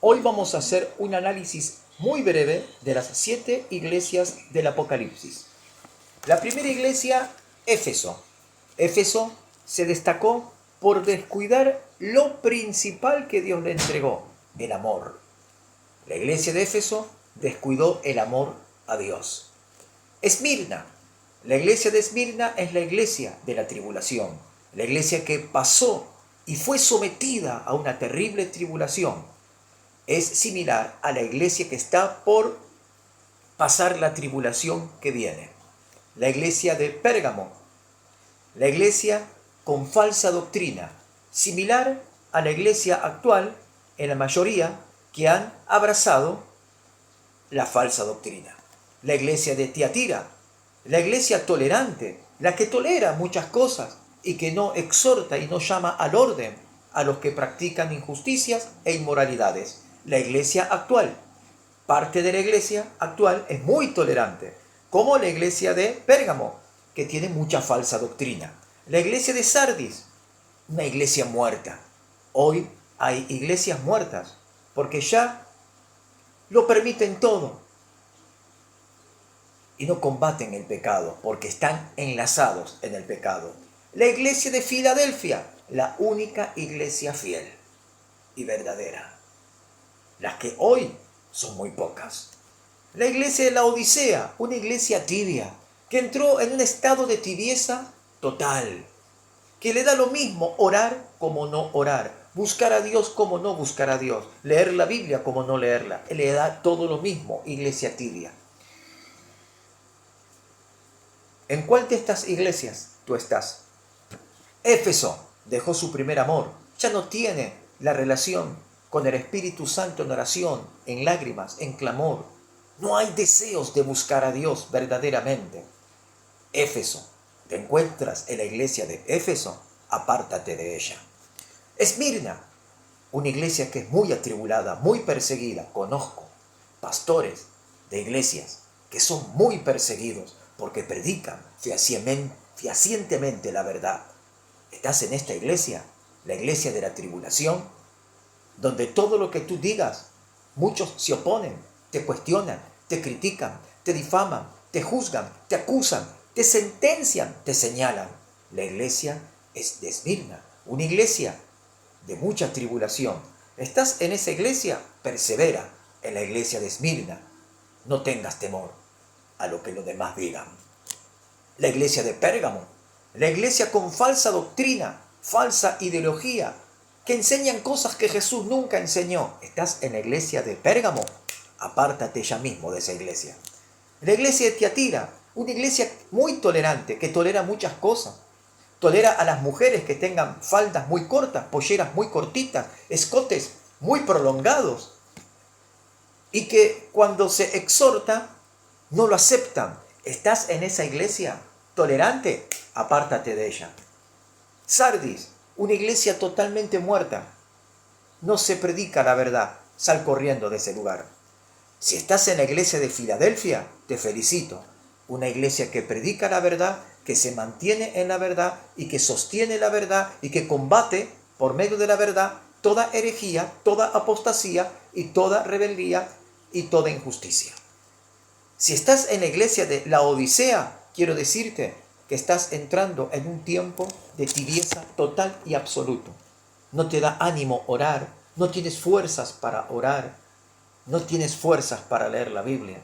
Hoy vamos a hacer un análisis muy breve de las 7 iglesias del Apocalipsis. La primera iglesia, Éfeso. Éfeso se destacó por descuidar lo principal que Dios le entregó, el amor. La iglesia de Éfeso descuidó el amor a Dios. Esmirna. La iglesia de Esmirna es la iglesia de la tribulación, la iglesia que pasó y fue sometida a una terrible tribulación. Es similar a la iglesia que está por pasar la tribulación que viene. La iglesia de Pérgamo, la iglesia con falsa doctrina, similar a la iglesia actual en la mayoría que han abrazado la falsa doctrina. La iglesia de Tiatira, la iglesia tolerante, la que tolera muchas cosas y que no exhorta y no llama al orden a los que practican injusticias e inmoralidades. La iglesia actual, parte de la iglesia actual es muy tolerante, como la iglesia de Pérgamo, que tiene mucha falsa doctrina. La iglesia de Sardis, una iglesia muerta. Hoy hay iglesias muertas, porque ya lo permiten todo y no combaten el pecado, porque están enlazados en el pecado. La iglesia de Filadelfia, la única iglesia fiel y verdadera. Las que hoy son muy pocas. La iglesia de la Odisea, una iglesia tibia, que entró en un estado de tibieza total, que le da lo mismo orar como no orar, buscar a Dios como no buscar a Dios, leer la Biblia como no leerla, le da todo lo mismo, iglesia tibia. ¿En cuál de estas iglesias tú estás? Éfeso dejó su primer amor, ya no tiene la relación con el Espíritu Santo en oración, en lágrimas, en clamor. No hay deseos de buscar a Dios verdaderamente. Éfeso, te encuentras en la iglesia de Éfeso, apártate de ella. Esmirna, una iglesia que es muy atribulada, muy perseguida. Conozco pastores de iglesias que son muy perseguidos porque predican fehacientemente la verdad. ¿Estás en esta iglesia? La iglesia de la tribulación, donde todo lo que tú digas, muchos se oponen, te cuestionan, te critican, te difaman, te juzgan, te acusan, te sentencian, te señalan. La iglesia es de Esmirna, una iglesia de mucha tribulación. ¿Estás en esa iglesia? Persevera en la iglesia de Esmirna. No tengas temor a lo que los demás digan. La iglesia de Pérgamo, la iglesia con falsa doctrina, falsa ideología, que enseñan cosas que Jesús nunca enseñó. ¿Estás en la iglesia de Pérgamo? Apártate ya mismo de esa iglesia. La iglesia de Tiatira, una iglesia muy tolerante, que tolera muchas cosas. Tolera a las mujeres que tengan faldas muy cortas, polleras muy cortitas, escotes muy prolongados. Y que cuando se exhorta, no lo aceptan. ¿Estás en esa iglesia tolerante? Apártate de ella. Sardis, una iglesia totalmente muerta. No se predica la verdad. Sal corriendo de ese lugar. Si estás en la iglesia de Filadelfia, te felicito. Una iglesia que predica la verdad, que se mantiene en la verdad y que sostiene la verdad y que combate por medio de la verdad toda herejía, toda apostasía y toda rebeldía y toda injusticia. Si estás en la iglesia de la Odisea, quiero decirte que estás entrando en un tiempo de tibieza total y absoluto. No te da ánimo orar, no tienes fuerzas para orar, no tienes fuerzas para leer la Biblia.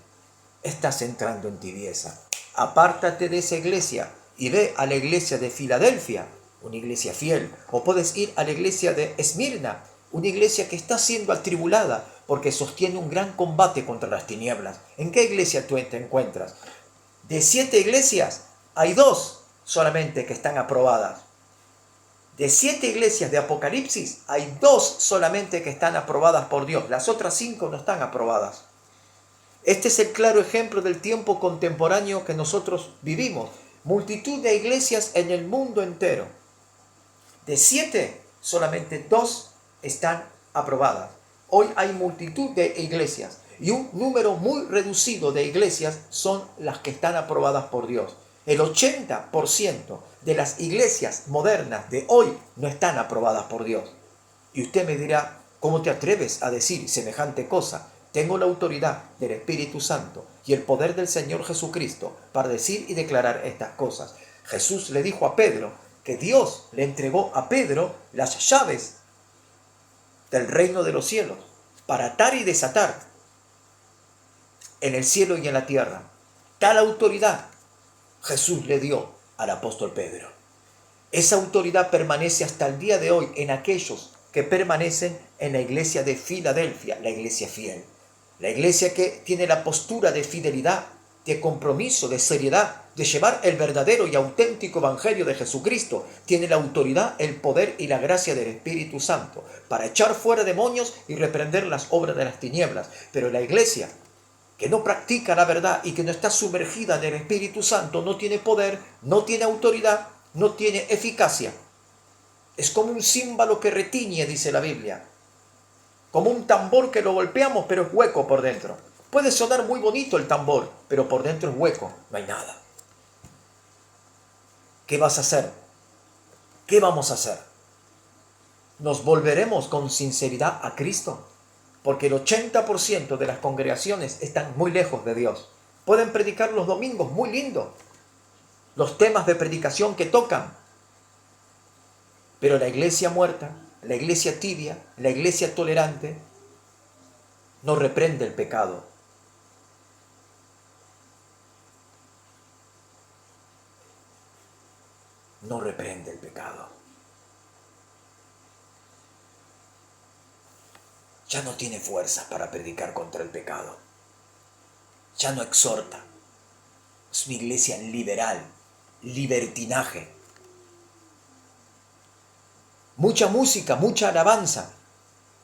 Estás entrando en tibieza. Apártate de esa iglesia y ve a la iglesia de Filadelfia, una iglesia fiel. O puedes ir a la iglesia de Esmirna, una iglesia que está siendo atribulada porque sostiene un gran combate contra las tinieblas. ¿En qué iglesia tú te encuentras? De 7 iglesias, hay 2 solamente que están aprobadas. De 7 iglesias de Apocalipsis, hay 2 solamente que están aprobadas por Dios. Las otras 5 no están aprobadas. Este es el claro ejemplo del tiempo contemporáneo que nosotros vivimos. Multitud de iglesias en el mundo entero. De 7, solamente 2 están aprobadas. Hoy hay multitud de iglesias y un número muy reducido de iglesias son las que están aprobadas por Dios. El 80% de las iglesias modernas de hoy no están aprobadas por Dios. Y usted me dirá, ¿Cómo te atreves a decir semejante cosa? Tengo la autoridad del Espíritu Santo y el poder del Señor Jesucristo para decir y declarar estas cosas. Jesús le dijo a Pedro que Dios le entregó a Pedro las llaves del reino de los cielos para atar y desatar en el cielo y en la tierra. Tal autoridad Jesús le dio al apóstol Pedro. Esa autoridad permanece hasta el día de hoy en aquellos que permanecen en la iglesia de Filadelfia, la iglesia fiel. La iglesia que tiene la postura de fidelidad, de compromiso, de seriedad, de llevar el verdadero y auténtico evangelio de Jesucristo, tiene la autoridad, el poder y la gracia del Espíritu Santo para echar fuera demonios y reprender las obras de las tinieblas. Pero la iglesia que no practica la verdad y que no está sumergida en el Espíritu Santo no tiene poder, no tiene autoridad, no tiene eficacia. Es como un címbalo que retiñe, dice la Biblia. Como un tambor que lo golpeamos, pero es hueco por dentro. Puede sonar muy bonito el tambor, pero por dentro es hueco, no hay nada. ¿Qué vas a hacer? ¿Qué vamos a hacer? ¿Nos volveremos con sinceridad a Cristo? Porque el 80% de las congregaciones están muy lejos de Dios. Pueden predicar los domingos, muy lindo, los temas de predicación que tocan. Pero la iglesia muerta, la iglesia tibia, la iglesia tolerante, no reprende el pecado. No reprende el pecado. Ya no tiene fuerzas para predicar contra el pecado. Ya no exhorta. Es una iglesia liberal, libertinaje. Mucha música, mucha alabanza,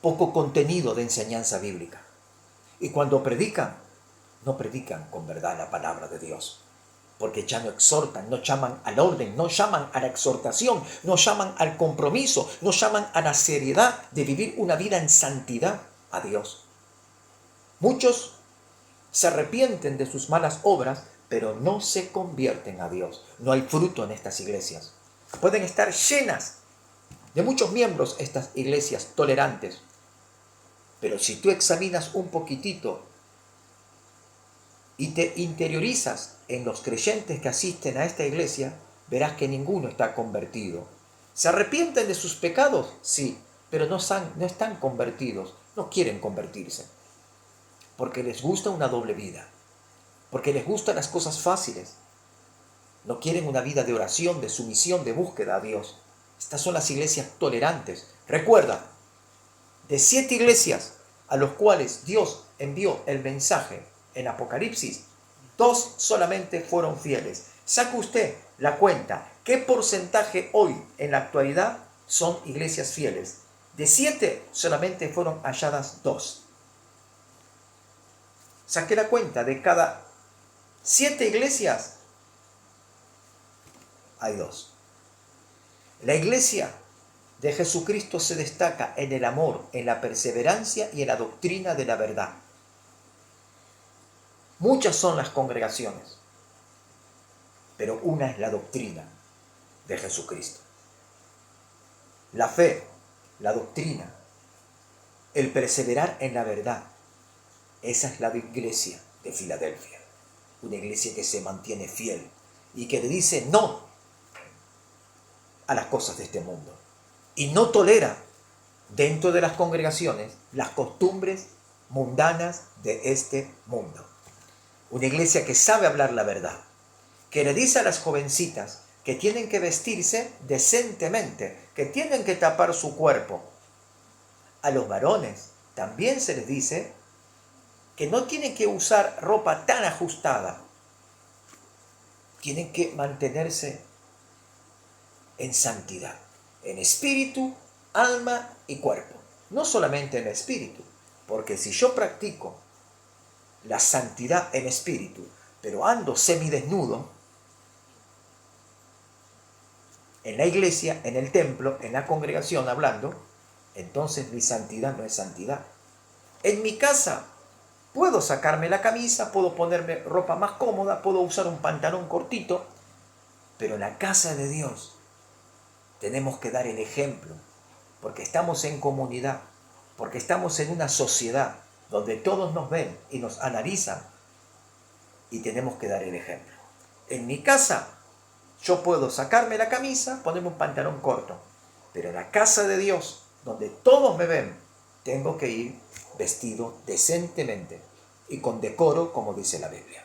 poco contenido de enseñanza bíblica. Y cuando predican, no predican con verdad la palabra de Dios. Porque ya no exhortan, no llaman al orden, no llaman a la exhortación, no llaman al compromiso, no llaman a la seriedad de vivir una vida en santidad a Dios. Muchos se arrepienten de sus malas obras, pero no se convierten a Dios. No hay fruto en estas iglesias. Pueden estar llenas de muchos miembros estas iglesias tolerantes, pero si tú examinas un poquitito y te interiorizas en los creyentes que asisten a esta iglesia, verás que ninguno está convertido. ¿Se arrepienten de sus pecados? Sí, pero no están convertidos, no quieren convertirse, porque les gusta una doble vida, porque les gustan las cosas fáciles, no quieren una vida de oración, de sumisión, de búsqueda a Dios. Estas son las iglesias tolerantes. Recuerda, de 7 iglesias a los cuales Dios envió el mensaje en Apocalipsis, 2 solamente fueron fieles. Saque usted la cuenta. ¿Qué porcentaje hoy en la actualidad son iglesias fieles? De 7 solamente fueron halladas 2. Saque la cuenta. De cada 7 iglesias hay 2. La iglesia de Jesucristo se destaca en el amor, en la perseverancia y en la doctrina de la verdad. Muchas son las congregaciones, pero una es la doctrina de Jesucristo. La fe, la doctrina, el perseverar en la verdad. Esa es la iglesia de Filadelfia. Una iglesia que se mantiene fiel y que le dice no a las cosas de este mundo. Y no tolera dentro de las congregaciones las costumbres mundanas de este mundo. Una iglesia que sabe hablar la verdad, que le dice a las jovencitas que tienen que vestirse decentemente, que tienen que tapar su cuerpo. A los varones también se les dice que no tienen que usar ropa tan ajustada. Tienen que mantenerse en santidad, en espíritu, alma y cuerpo. No solamente en espíritu, porque si yo practico la santidad en espíritu, pero ando semidesnudo en la iglesia, en el templo, en la congregación hablando, entonces mi santidad no es santidad. En mi casa puedo sacarme la camisa, puedo ponerme ropa más cómoda, puedo usar un pantalón cortito, pero en la casa de Dios tenemos que dar el ejemplo, porque estamos en comunidad, porque estamos en una sociedad donde todos nos ven y nos analizan y tenemos que dar el ejemplo. En mi casa yo puedo sacarme la camisa, ponerme un pantalón corto, pero en la casa de Dios, donde todos me ven, tengo que ir vestido decentemente y con decoro, como dice la Biblia.